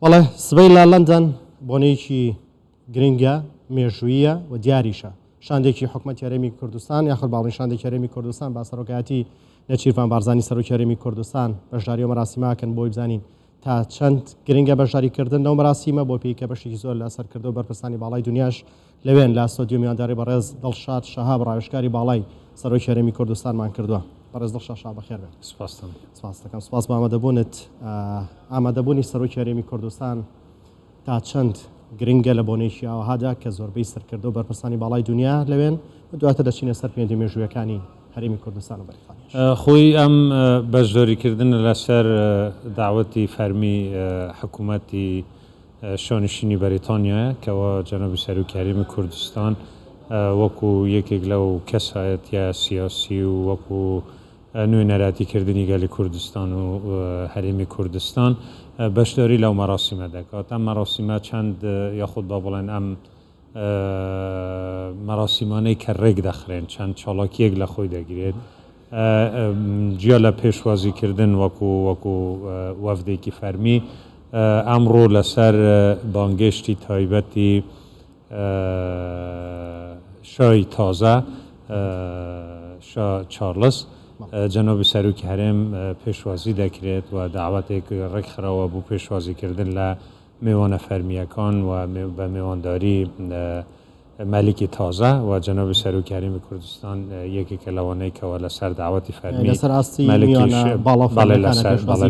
وڵێ سبەی لە لەندەن بۆنەیەکی گرنگە مێژوویە و دیاریشە شاندێکی حکومەتی هەرێمی کوردستان یاخود باڵین شاندێکی هەرێمی کوردستان با سەرۆکایەتی نەچیروان بارزانی سەرۆکی هەرێمی کوردستان بەشداری و مەراسیماکەن بۆی بزانین تا چەند گرنگە بەشداریکردن لەو مەراسیمە بۆ پێی کە بەشێکی زۆر لە سەرکردە و بەرپرسانی باڵای دنیاش لەوێن لە ستۆدیۆ میوانداری بەڕێز دڵشاد شەهاب ڕاوێژکاری باڵای سەرۆکی هەرێمی کوردستانمان کردووە. بەڕێز دڵشاد شەهاب بەخێر بێت. سپاس دەکەم. سپاس بە ئامادەبوونت. ئامادەبوونی سەرۆکی هەرێمی کوردستان تا چەند گرنگە لە بۆنێکی ئاوهادا کە زۆربەی سەرکردە و بەرپرسانی باڵای دنیا لەوێن دواتر دەچینە سەر پەیوەندی مێژوویەکانی هەرێمی کوردستان و بەریتانیا. خۆی ئەم بەشداریکردن لەسەر داوەتی فەرمی حکوومەتی شۆنشینی بەریتانیایە کەەوە جەنابی سەرۆکی هەرێمی کوردستان وەکو یەکێک لەو کەسایەتیە سیاسی و وەکو نوێنەراتیکردنی گەلی کوردستان و هەرێمی کوردستان بەشداری لەو مەراسیمە دەکات. ئەم مەراسیمە چەند یاخود با بڵێن ئەم مەراسیمانەی کە ڕێک دەخرێن چەند چاڵاکیەک لە خۆی دەگرێت جیا لە پێشوازیکردن وەکو وەفدێکی فەرمی ئەمڕۆ لەسەر بانگێشتی تایبەتی شای تازە شا چارلز جەنابی سەرۆکی هەرێم پێشوازی دەکرێت و داوەتێک ڕێکخراوە بوو پێشوازیکردن لە میوانە فەرمیەکان و بە میوانداری مەلیکی تازە و جەنابی سەرۆکی هەرێمی کوردستان یەکێکە لەوانەی کەەوە لەسەر داوەتی فەرمی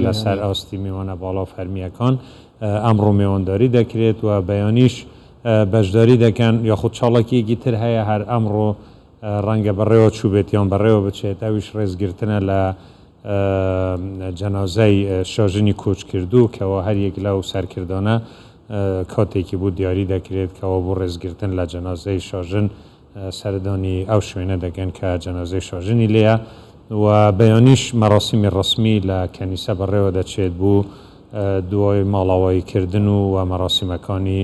لەسەر ئاستی میوانە باڵا فەرمیەکان ئەمڕۆ میوانداری دەکرێت و بەیانیش بەشداری دەکەن یاخود چاڵکیەکی تر هەیە هەر ئەمڕۆ ڕەنگە بەڕێوە چوبێت یان بەڕێوە بچێت ئەویش ڕێزگرتنە لە جەنازەی شاژنی کۆچکردو کەەوە هەر یەک لەو سەرکردانە کاتێکی بوو دیاری دەکرێت کەەوە بۆ ڕێزگرتن لە جەنازەی شاژن سەردانی ئەو شوێنە دەگەن کە جەنازەی شاژنی لێیە و بەیانیش مەراسیمی ڕسمی لە کەنیسە بەڕێوە دەچێت بوو دوای ماڵاواییکردن و مەراسیمەکانی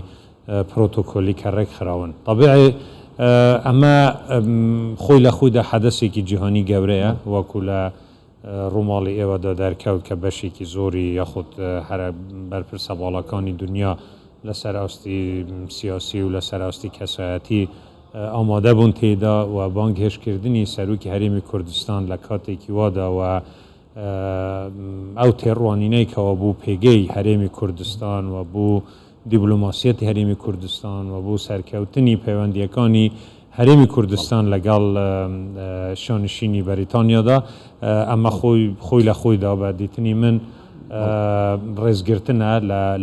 پرۆتۆکۆلی کە ڕێک خراون. طبیعی ئەمە خۆی لە خۆیدا حەدەسێکی جیهانی گەورەیە وەکو لە ڕووماڵی ئێوەدا دەرکەوت کە بەشێکی زۆری یاخود هەرە بەرپرسە باڵەکانی دنیا لەسەر ئاستی سیاسی و لەسەر ئاستی کەسایەتی ئامادە بوون تێدا و بانگهێشتکردنی سەرۆکی هەرێمی کوردستان لە کاتێکی وادا و ئەو تێڕوانینەی کەەوە بوو پێگەی هەرێمی کوردستان و بوو دیبلۆماسیەتی هەرێمی کوردستان و بۆ سەرکەوتنی پەیوەندیەکانی هەرێمی کوردستان لەگەڵ شانشینی بەریتانیادا ئەمە خۆی لە خۆیدا بە دیتنی من ڕێزگرتنە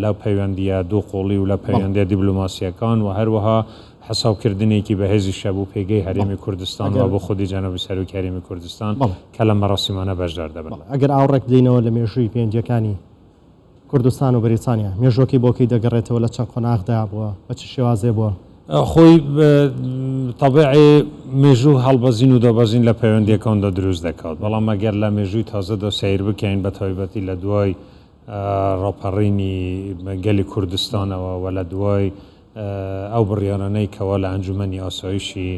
لە پەیوەندیە دووقۆڵی و لە پەیوەندیە دیبلۆماسیەکان و هەروەها حسابکردنێکی بەهێزی شەبوو پێگەی هەرێمی کوردستان و بۆ خودی جەنابی سەرۆکی هەرێمی کوردستان کە لە مەراسیمانە بەشدار دەبن. ئەگەر ئاوڕێک بدەینەوە لە مێژووی پەیوەندیەکانی کوردستان و بەریتانیا مێژووەکەی بۆکەی دەگەڕێتەوە لە چەند قۆناغدا بووە بە چ شێوازێ بووە؟ خۆی طبیعی مێژوو هەڵبەزین و دابەزین لە پەیوەندیەکاندا دروست دەکات بەڵام ئەگەر لە مێژووی تازەدا سیر بکەین بە تایبەتی لە دوای ڕاپەڕینی گەلی کوردستانەوە و لە دوای ئەو بڕیارانەی کەەوە لە ئەنجومەنی ئاسایشی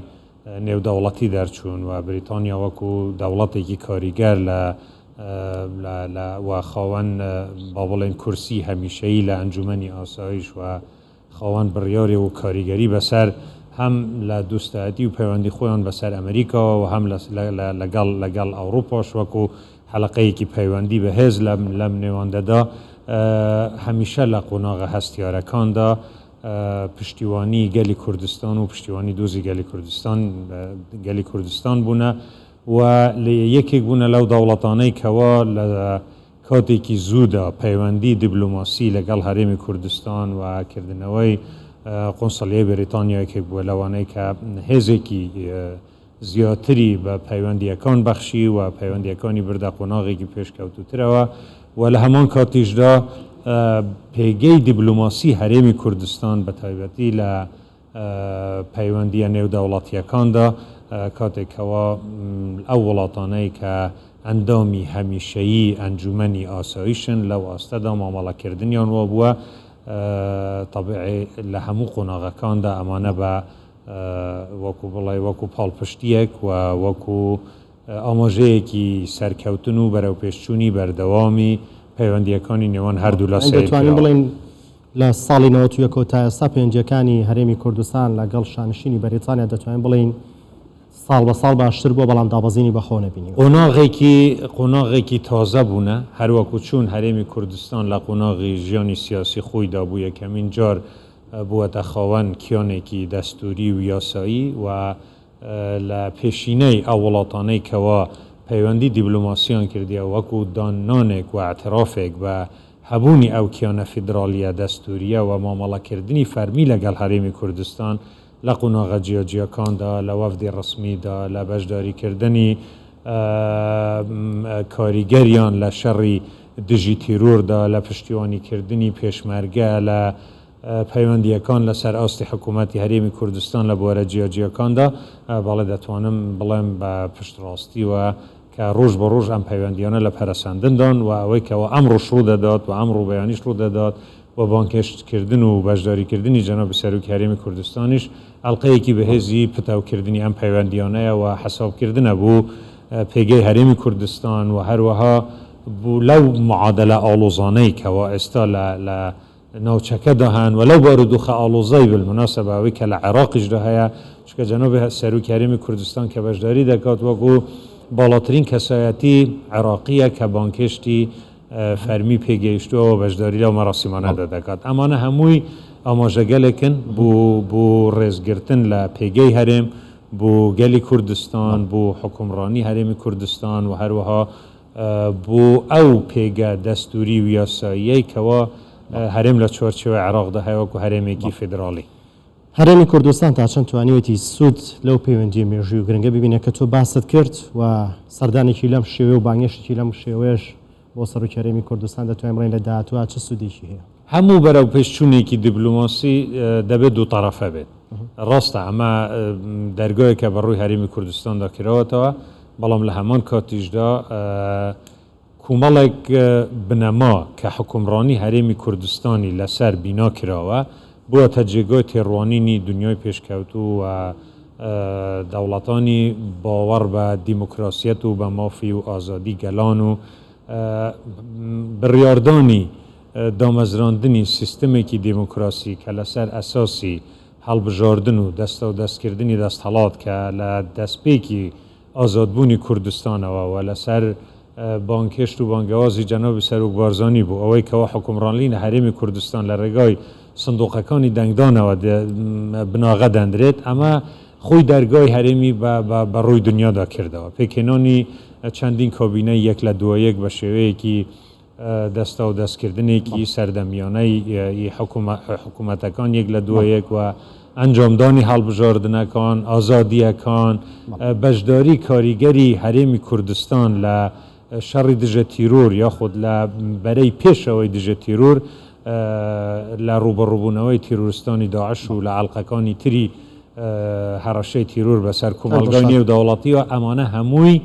نێودەوڵەتی دەرچوون و بریتانیا وەکو دەوڵەتێکی کاریگەر و خاوەن با بڵێن کورسی هەمیشەیی لە ئەنجومەنی ئاسایش و خاوەن بڕیاری و کاریگەری بەسەر هەم لە دووستایەتی و پەیوەندی خۆیان بەسەر ئەمریکا و هەم لەگەڵ ئەوروپاش وەکو حەلقەیەکی پەیوەندی بەهێز لەم نێواندەدا هەمیشە لە قۆناغە هەستیارەکاندا پشتیوانی گەلی کوردستان و پشتیوانی دۆزی گەلی کوردستان بوونە و یەکێک بوونە لەو دەوڵەتانەی کەوا لە کاتێکی زوودا پەیوەندی دیبلۆماسی لەگەڵ هەرێمی کوردستان و کردنەوەی قۆنسڵیەی بریتانیایەکێک بووە لەوانەی کە هێزێکی زیاتری بە پەیوەندیەکان بەخشی و پەیوەندیەکانی بردە قۆناغێکی پێشکەوتوترەوە و لە هەمان کاتیشدا پێگەی دیبلۆماسی هەرێمی کوردستان بە تایبەتی لە پەیوەندیە نێودەوڵەتیەکاندا کاتێکەوە ئەو وڵاتانەی کە ئەندامی هەمیشەیی ئەنجومەنی ئاسایشن لەو ئاستەدا مامەڵەکردنیان وە بووە طبیعی لە هەموو قۆناغەکاندا ئەمانە بە وەکو بڵێ وەکو پاڵپشتیەک و وەکو ئاماژەیەکی سەرکەوتن و بەرەو پێشچوونی بەردەوامی پەیوەندیەکانی نێوان هەردوو لە دەتوانین بڵێن لە ساڵی 91 تا ئێستا پەیوەندیەکانی هەرێمی کوردستان لەگەڵ شانشینی بەریتانیا دەتوانین بڵین ساڵ بە ساڵ باشتر بۆ بەڵام دابەزینی بەخۆ نەبینی. قۆناغێکی تازە بوونە هەروەکو چوون هەرێمی کوردستان لە قۆناغی ژیانی سیاسی خۆیدا بوو یەکەمین جار بووەتە خاوەن کیانێکی دەستوری و یاسایی و لە پێشینەی ئەو وڵاتانەی کەوا پەیوەندی دیبلۆماسییان کردیە وەکو دانانێک و اعترافێک بە هەبوونی ئەو کیانە فیدرالیە دەستوریە و مامەڵەکردنی فەرمی لەگەڵ هەرێمی کوردستان لە قۆناغە جیاجیەکاندا لە وەفدی ڕسمیدا لە بەشداریکردنی کاریگەریان لە شەڕی دژی تیرۆردا لە پشتیوانیکردنی پێشمەرگە لە پەیوەندیەکان لەسەر ئاستی حکوومەتی هەرێمی کوردستان لە بوارە جیاجیەکاندا بەڵێ دەتوانم بڵێم بە پشتڕاستی و کە ڕۆژ بە ڕۆژ ئەم پەیوەندیانە لە پەرەسەندندان و ئەوەی کەەوە ئەمڕۆ ڕوو دەدات و ئەمڕۆ بەیانیش ڕوو دەدات و بانکێشتکردن و بەشداریکردنی جەنابی سەرۆکی هەرێمی کوردستانیش ئەڵلقەیەکی بەهێزی پتاوکردنی ئەم پەیوەندیانەیە و حسابکردنە بوو پێگەی هەرێمی کوردستان و هەروەها بوو لەو معادلە ئاڵۆزانەی کەەوە ئێستا لە ناوچەکەدا هەن و لەو بارودۆخە ئاڵۆزای بالمناسبەوەی کە لە عێراقیشدا هەیە چکە جەنابی سەرۆکی هەرێمی کوردستان کە بەشداری دەکات وەکو باڵاترین کەسایەتی عێراقیە کە بانکێشتی فەرمی پێگەیشتووە و بەشداری لەو مەراسیمانەدا دەکات. ئەمانە هەمووی ئاماژەگەلێکن بۆ ڕێزگرتن لە پێگەی هەرێم بۆ گەلی کوردستان بۆ حکومڕانی هەرێمی کوردستان و هەروەها بۆ ئەو پێگە دەستوری و یاساییەی کەەوە هەرێم لە چوارچێوەی عێراقدا هەیە وەکو هەرێمێکی فیدراڵی. هەرێمی کوردستان تا چەند توانیوێتی سوود لەو پەیوەندی مێژووی و گرنگە ببینێت کە تۆ باست کرد و سەردانێکی لەم شێوێ و بانگێشتێکی لەم شێوێش بۆ سەرۆکی هەرێمی کوردستان دەتوانین بڵێن لە داهاتووە چه سوودێکی هەیە؟ هەموو بەرەو پێشچوونێکی دیبلۆماسی دەبێت دوو تەرەفە بێت. ڕاستە ئەمە دەرگایەکە بەڕووی هەرێمی کوردستاندا کراوەتەوە بەڵام لە هەمان کاتیشدا کومەڵێک بنەما کە حکومڕانی هەرێمی کوردستانی لەسەر بینا کراوە بووەتە جێگای تێڕوانینی دنیای پێشکەوتوو و دەوڵەتانی باوەڕ بە دیموکراسیەت و بە مافی و ئازادی گەلان و بڕیاردانی دامەزراندنی سیستمێکی دیموکراسی کە لەسەر ئەساسی هەڵبژاردن و دەستە و دەستکردنی دەستهەڵات کە لە دەستپێکی ئازادبوونی کوردستانەوە و لەسەر بانکێشت و بانگەوازی جەنابی سەرۆک بارزانی بوو ئەوەی کەەوە حکومڕانی لە هەرێمی کوردستان لە ڕێگای سندوقەکانی دەنگدانەوە بناغە دەندرێت ئەمە خۆی دەرگای هەرێمی بە ڕووی دنیادا کردەوە پێکێنانی چەندین کابینەی یەک لە دووەیەک بە شێوەیەکی دەستە و دەستکردنێکی سەردەمیانەی حکوومەتەکان یەک لە دووەیەک و ئەنجامدانی هەڵبژاردنەکان ئازادیەکان بەشداری کاریگەری هەرێمی کوردستان لە شەڕی دژە تیرۆر یاخود لە بەرەی پێشەوەی دژە تیرۆر لە ڕوبەڕووبوونەوەی تیرۆریستانی داعش و لە عەڵقەکانی تری هەڕەشەی تیرۆر بەسەر کۆمەڵگای نێودەوڵەتیەوە ئەمانە هەمووی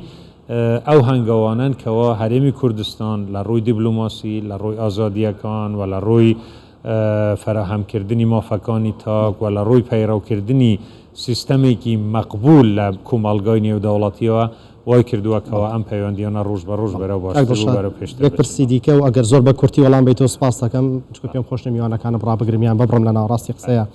ئەو هەنگاوانن کەەوە هەرێمی کوردستان لە ڕووی دیبلۆماسی لە ڕووی ئازادیەکان و لە ڕووی فراهەمکردنی مافەکانی تاک و لە ڕووی پەیڕەوکردنی سیستەمێکی مەقبول لە کۆمەڵگای نێودەوڵەتیەوە وای کردووەکەەوە ئەم پەیوەندیانە ڕۆژ بە ڕۆژ بەرەو باشتر پێشتر پرسی دیکە و ئەگەر زۆر بە کورتی وەڵام بیتەوە سپاس دەکەم چکە پێم خۆش نەمیوانەکانم ڕابگرمیان ببڕم لە ناوەڕاستی قسەیە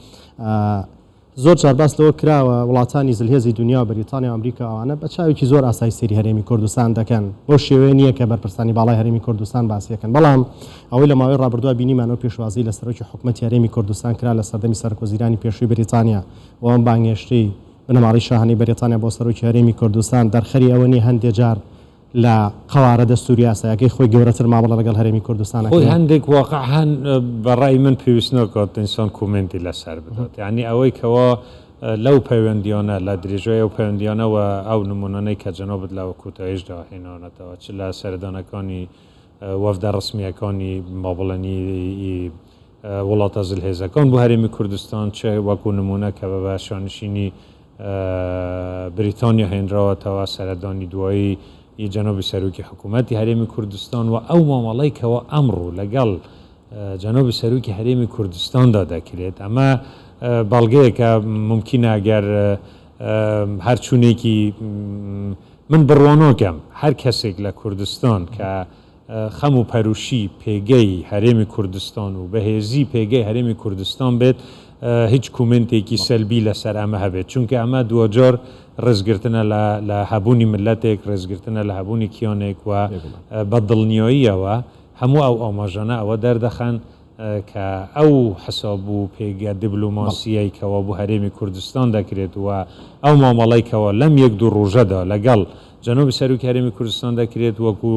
زۆر جار باس لەوە کراوە وڵاتانی زلهێزی دنیا و بەریتانیا و ئەمریکا ئەوانە بە چاوێکی زۆر ئاسایی سەیری هەرێمی کوردستان دەکەن بۆ شێوەیە نییە کە بەرپرسانی باڵای هەرێمی کوردستان باسیەکەن بەڵام ئەوەی لە ماوەی ڕابردووە بینیمانەوە پێشوازی لە سەرۆکی حکوومەتی هەرێمی کوردستان کرا لە سەردەمی سەرکۆزیرانی پێشووی بریتانیا و ئەم بانگێشتەی بنەماڵی شاهانەی بەریتانیا بۆ سەرۆکی هەرێمی کوردستان دەرخەری ئەوە نیە هەندێک جار لە قوارە دەستوری یاسایەکەی خۆی گەورەتر مامەڵە لەگەڵ هەرێمی کوردستان خۆی هەندێک واقع هەن بەڕای من پێویست ناکات ئینسان کومنتی لەسەر بدات یعنی ئەوەی کەەوە لەو پەیوەندیانە لە درێژەیە و پەیوەندیانەوە ئەو نمونانەی کە جەنابەت لەوە کوتایشدا هێنانەتەوە چ لە سەردانەکانی وەفدە ڕسمیەکانی مابڵەنی وڵاتە زلهێزەکان بۆ هەرێمی کوردستان چه وەکو نمونە کە بە شانشینی بریتانیا هێنراوەتەوە سەردانی دوایی جەنابی سەرۆکی حکوومەتی هەرێمی کوردستان و ئەو مامەڵەی کەەوە ئەمڕۆ لەگەڵ جەنابی سەرۆکی هەرێمی کوردستاندا دەکرێت ئەمە بەڵگەیەکە ممکنە ئەگەر هەر چوونێکی من بڕوانۆکەم هەر کەسێک لە کوردستان کە خەم و پەروشی پێگەی هەرێمی کوردستان و بەهێزی پێگەی هەرێمی کوردستان بێت هیچ کومنتێکی سەلبی لەسەر ئەمە هەبێت چونکە ئەمە دووەجۆر ڕێزگرتنە لە هەبوونی ملەتێک ڕێزگرتنە لە هەبوونی کیۆنێک و بە دڵنیاییەوە هەموو ئەو ئاماژانە ئەوە دەردەخەن کە ئەو حساب و پێگە دیبلوماسیای کەەوە بۆ هەرێمی کوردستان دەکرێت و ئەو مامەڵێکەوە لەم یەک دوو ڕۆژەدا لەگەڵ جەنوبی سەرۆکی هەرێمی کوردستان دەکرێت وەکو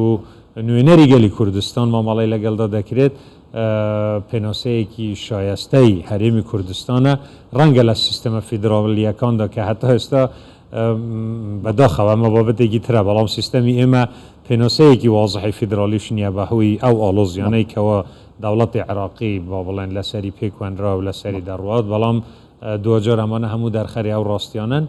نوێنەری گەلی کوردستان مامەڵی لەگەڵدا دەکرێت پێناسەیەکی شایستەی هەرێمی کوردستانە ڕەنگە لە سیستەمە فیدرالیەکاندا کە هەتا ئێستا بەداخەوە ئەمە بابەتێکی ترە بەڵام سیستەمی ئێمە پێناسەیەکی وازحی فیدرالیش نییە بەهۆی ئەو ئاڵۆزیانەی کەەوە دەوڵەتی عێراقی با بڵێن لەسەری پێکوێنرا و لەسەری دەڕوات بەڵام دوجار ئەمانە هەموو دەرخەری ئەو ڕاستیانن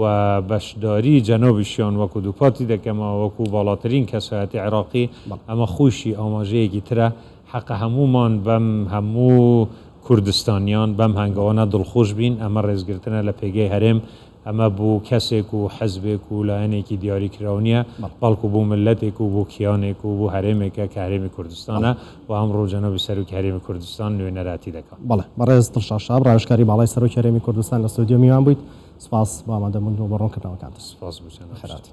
و بەشداری جەنۆبیشیان وەکو دووپاتی دەکەمەوە وەکو باڵاترین کەسایەتی عێراقی ئەمە خۆشی ئاماژەیەکی ترە حەقە هەمومان بەم هەموو کوردستانیان بەم هەنگاوانە دڵخۆش بین ئەمە ڕێزگرتنە لە پێگەی هەرێم ئەمە بوو کەسێک و حەزبێک و لایەنێکی دیاریکراونیە بەڵکو بوو ملەتێک و بۆ کیانێک و بۆ هەرێمێکە کە هەرێمی کوردستانە و ئەمڕۆ جەنۆبی سەرۆکی هەرێمی کوردستان نوێنەراتی دەکات. بەڵێ بەڕێز دڵشاد ڕاوێژکاری باڵای سەرۆکی هەرێمی کوردستان لە ستودیۆ میوان بوویت. سپاس بۆ ئامادەبوون و بە ڕوونکردنەوەکانتان. سپاس بچێن خێرات.